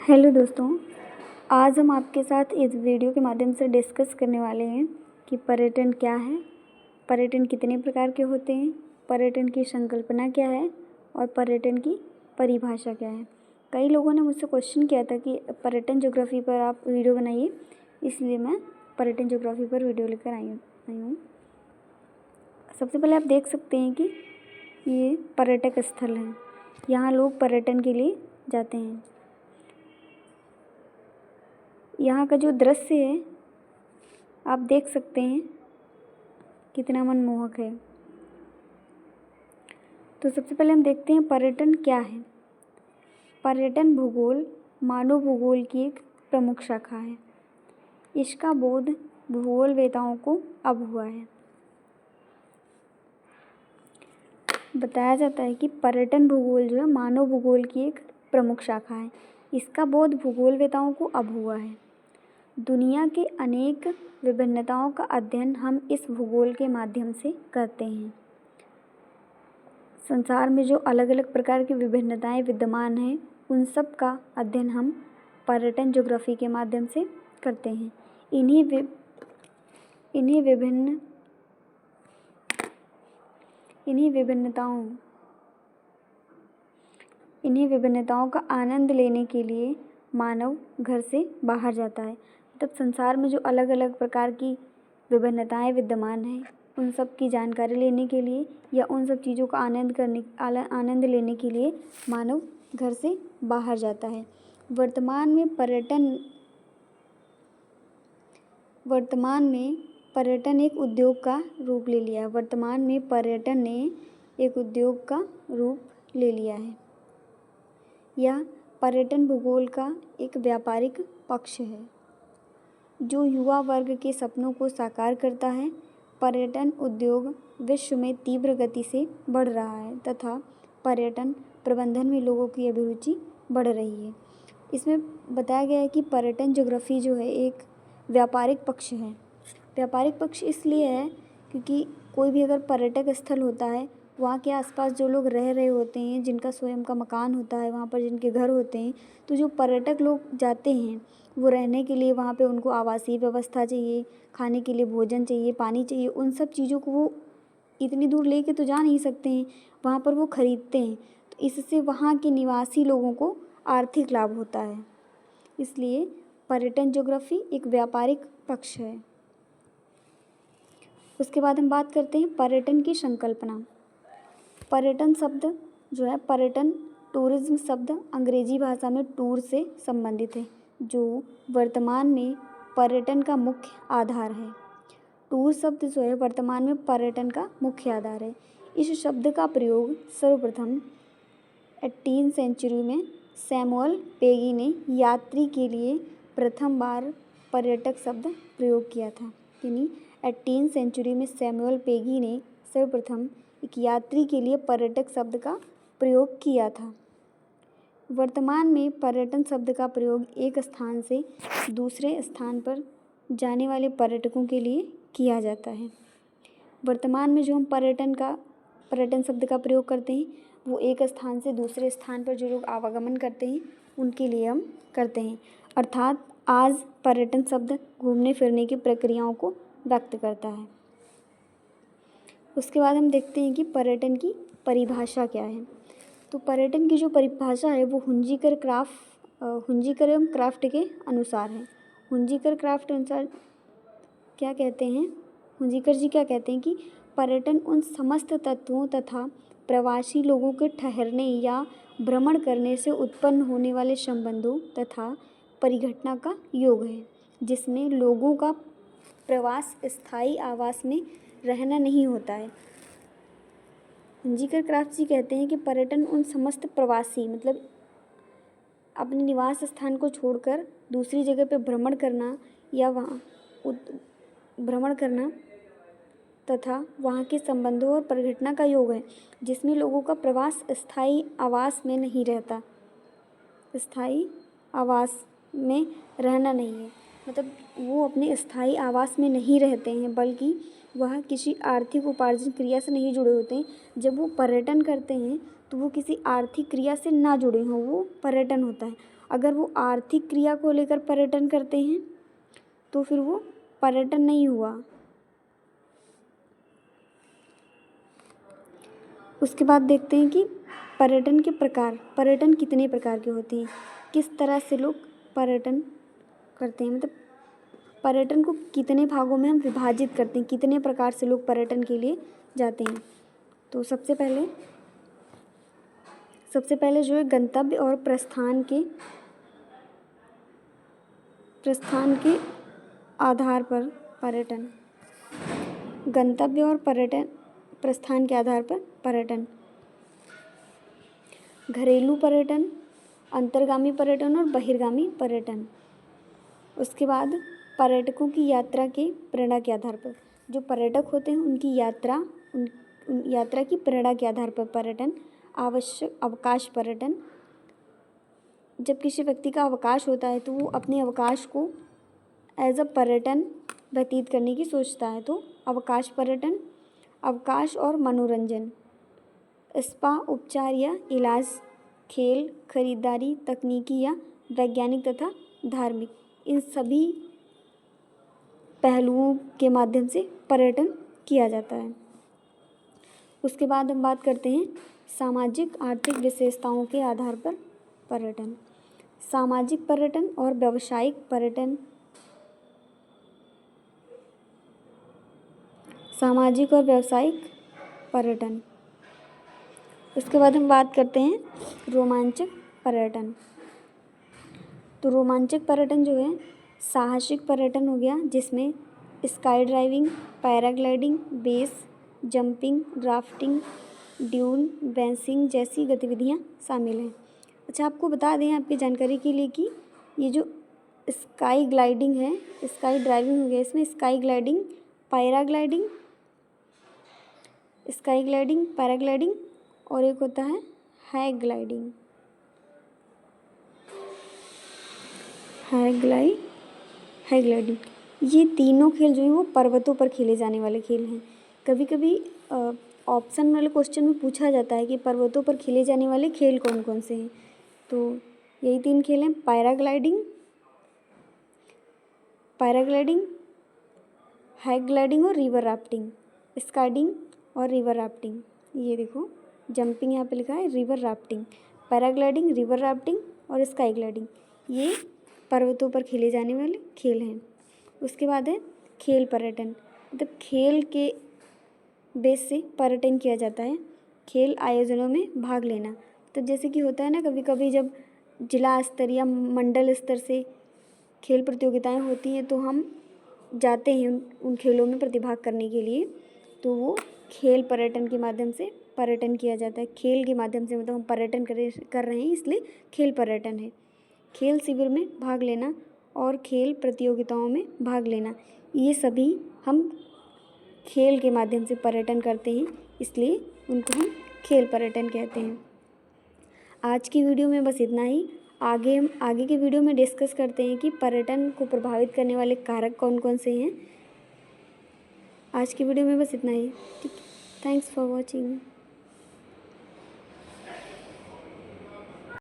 Hello दोस्तों, आज हम आपके साथ इस वीडियो के माध्यम से डिस्कस करने वाले हैं कि पर्यटन क्या है, पर्यटन कितने प्रकार के होते हैं, पर्यटन की संकल्पना क्या है और पर्यटन की परिभाषा क्या है। कई लोगों ने मुझसे क्वेश्चन किया था कि पर्यटन ज्योग्राफी पर आप वीडियो बनाइए, इसलिए मैं पर्यटन ज्योग्राफी पर वीडियो लेकर आई हूँ। सबसे पहले आप देख सकते हैं कि ये पर्यटक स्थल हैं, यहाँ लोग पर्यटन के लिए जाते हैं। यहाँ का जो दृश्य है आप देख सकते हैं कितना मनमोहक है। तो सबसे पहले हम देखते हैं पर्यटन क्या है। पर्यटन भूगोल मानव भूगोल की एक प्रमुख शाखा है। इसका बोध भूगोलवेताओं को अब हुआ है। बताया जाता है कि पर्यटन भूगोल जो है मानव भूगोल की एक प्रमुख शाखा है। इसका बोध भूगोलवेताओं को अब हुआ है। दुनिया के अनेक विभिन्नताओं का अध्ययन हम इस भूगोल के माध्यम से करते हैं। संसार में जो अलग अलग प्रकार की विभिन्नताएं विद्यमान हैं उन सब का अध्ययन हम पर्यटन ज्योग्राफी के माध्यम से करते हैं। इन्हीं विभिन्नताओं का आनंद लेने के लिए मानव घर से बाहर जाता है। मतलब संसार में जो अलग अलग प्रकार की विभिन्नताएं विद्यमान हैं उन सब की जानकारी लेने के लिए या उन सब चीज़ों का आनंद लेने के लिए मानव घर से बाहर जाता है। वर्तमान में पर्यटन एक उद्योग का रूप ले लिया है। वर्तमान में पर्यटन ने एक उद्योग का रूप ले लिया है। यह पर्यटन भूगोल का एक व्यापारिक पक्ष है जो युवा वर्ग के सपनों को साकार करता है। पर्यटन उद्योग विश्व में तीव्र गति से बढ़ रहा है तथा पर्यटन प्रबंधन में लोगों की अभिरुचि बढ़ रही है। इसमें बताया गया है कि पर्यटन ज्योग्राफी जो है एक व्यापारिक पक्ष है। व्यापारिक पक्ष इसलिए है क्योंकि कोई भी अगर पर्यटक स्थल होता है वहाँ के आसपास जो लोग रह रहे होते हैं, जिनका स्वयं का मकान होता है, वहाँ पर जिनके घर होते हैं, तो जो पर्यटक लोग जाते हैं वो रहने के लिए वहाँ पे उनको आवासीय व्यवस्था चाहिए, खाने के लिए भोजन चाहिए, पानी चाहिए। उन सब चीज़ों को वो इतनी दूर लेके तो जा नहीं सकते हैं, वहाँ पर वो खरीदते हैं। तो इससे वहाँ के निवासी लोगों को आर्थिक लाभ होता है। इसलिए पर्यटन ज्योग्राफी एक व्यापारिक पक्ष है। उसके बाद हम बात करते हैं पर्यटन की संकल्पना। पर्यटन शब्द जो है पर्यटन टूरिज्म शब्द अंग्रेजी भाषा में टूर से संबंधित है, जो वर्तमान में पर्यटन का मुख्य आधार है। टूर शब्द जो है वर्तमान में पर्यटन का मुख्य आधार है। इस शब्द का प्रयोग सर्वप्रथम 18वीं सेंचुरी में सैमुअल पेगी ने यात्री के लिए प्रथम बार पर्यटक शब्द प्रयोग किया था। यानी 18वीं सेंचुरी में सैमुअल पेगी ने सर्वप्रथम एक यात्री के लिए पर्यटक शब्द का प्रयोग किया था। वर्तमान में पर्यटन शब्द का प्रयोग एक स्थान से दूसरे स्थान पर जाने वाले पर्यटकों के लिए किया जाता है। वर्तमान में जो हम पर्यटन शब्द का प्रयोग करते हैं वो एक स्थान से दूसरे स्थान पर जो लोग आवागमन करते हैं उनके लिए हम करते हैं। अर्थात आज पर्यटन शब्द घूमने फिरने की प्रक्रियाओं को व्यक्त करता है। उसके बाद हम देखते हैं कि पर्यटन की परिभाषा क्या है। तो पर्यटन की जो परिभाषा है वो हुंजीकर एवं क्राफ्ट के अनुसार है। हुंजीकर क्राफ्ट अनुसार क्या कहते हैं, हुंजीकर जी क्या कहते हैं कि पर्यटन उन समस्त तत्वों तथा प्रवासी लोगों के ठहरने या भ्रमण करने से उत्पन्न होने वाले संबंधों तथा परिघटना का योग है जिसमें लोगों का प्रवास स्थायी आवास में रहना नहीं होता है। हुंजीकर क्राफ्ट जी कहते हैं कि पर्यटन उन समस्त प्रवासी मतलब अपने निवास स्थान को छोड़कर दूसरी जगह पर भ्रमण करना या भ्रमण करना तथा वहाँ के संबंधों और परिघटना का योग है जिसमें लोगों का प्रवास स्थायी आवास में नहीं रहता, स्थायी आवास में रहना नहीं है। मतलब वो अपने स्थायी आवास में नहीं रहते हैं बल्कि वह किसी आर्थिक उपार्जन क्रिया से नहीं जुड़े होते हैं। जब वो पर्यटन करते हैं तो वो किसी आर्थिक क्रिया से ना जुड़े हों, वो पर्यटन होता है। अगर वो आर्थिक क्रिया को लेकर पर्यटन करते हैं तो फिर वो पर्यटन नहीं हुआ। उसके बाद देखते हैं कि पर्यटन के प्रकार, पर्यटन कितने प्रकार के होते हैं, किस तरह से लोग पर्यटन करते हैं, मतलब पर्यटन को कितने भागों में हम विभाजित करते हैं, कितने प्रकार से लोग पर्यटन के लिए जाते हैं। तो सबसे पहले जो है गंतव्य और प्रस्थान के आधार पर पर्यटन, गंतव्य और प्रस्थान के आधार पर पर्यटन, घरेलू पर्यटन, अंतर्गामी पर्यटन और बहिर्गामी पर्यटन। उसके बाद पर्यटकों की यात्रा के प्रेरणा के आधार पर, जो पर्यटक होते हैं उनकी यात्रा, उन यात्रा की प्रेरणा के आधार पर पर्यटन। आवश्यक अवकाश पर्यटन, जब किसी व्यक्ति का अवकाश होता है तो वो अपने अवकाश को एज अ पर्यटन व्यतीत करने की सोचता है, तो अवकाश पर्यटन। अवकाश और मनोरंजन, स्पा, उपचार या इलाज, खेल, खरीदारी, तकनीकी या वैज्ञानिक तथा धार्मिक, इन सभी पहलुओं के माध्यम से पर्यटन किया जाता है। उसके बाद हम बात करते हैं सामाजिक आर्थिक विशेषताओं के आधार पर पर्यटन, सामाजिक पर्यटन और व्यावसायिक पर्यटन, सामाजिक और व्यावसायिक पर्यटन। उसके बाद हम बात करते हैं रोमांचक पर्यटन। तो रोमांचक पर्यटन जो है साहसिक पर्यटन हो गया, जिसमें sky driving, paragliding, base jumping, rafting, dune bashing जैसी गतिविधियां शामिल हैं। अच्छा, आपको बता दें आपकी जानकारी के लिए कि ये जो स्काई ग्लाइडिंग है, स्काई ड्राइविंग हो गया, इसमें स्काई ग्लाइडिंग, पैराग्लाइडिंग और एक होता है हैंग ग्लाइडिंग, ये तीनों खेल जो हैं वो पर्वतों पर खेले जाने वाले खेल हैं। कभी कभी ऑप्शन वाले क्वेश्चन में पूछा जाता है कि पर्वतों पर खेले जाने वाले खेल कौन कौन से हैं, तो यही 3 खेल हैं, पैराग्लाइडिंग, हैंग ग्लाइडिंग और रिवर राफ्टिंग, स्काइडिंग और रिवर राफ्टिंग। ये देखो जंपिंग यहाँ पे लिखा है, river rafting, paragliding, river rafting और स्काई ग्लाइडिंग, ये पर्वतों पर खेले जाने वाले खेल हैं। उसके बाद है खेल पर्यटन, मतलब खेल के बेस से पर्यटन किया जाता है, खेल आयोजनों में भाग लेना। तो जैसे कि होता है ना, कभी कभी जब जिला स्तर या मंडल स्तर से खेल प्रतियोगिताएं होती हैं तो हम जाते हैं उन खेलों में प्रतिभाग करने के लिए, तो वो खेल पर्यटन के माध्यम से पर्यटन किया जाता है। खेल के माध्यम से मतलब हम पर्यटन कर रहे हैं, इसलिए खेल पर्यटन है। खेल शिविर में भाग लेना और खेल प्रतियोगिताओं में भाग लेना, ये सभी हम खेल के माध्यम से पर्यटन करते हैं, इसलिए उनको हम खेल पर्यटन कहते हैं। आज की वीडियो में बस इतना ही। आगे के वीडियो में डिस्कस करते हैं कि पर्यटन को प्रभावित करने वाले कारक कौन कौन से हैं। आज की वीडियो में बस इतना ही। ठीक है, थैंक्स फॉर वॉचिंग।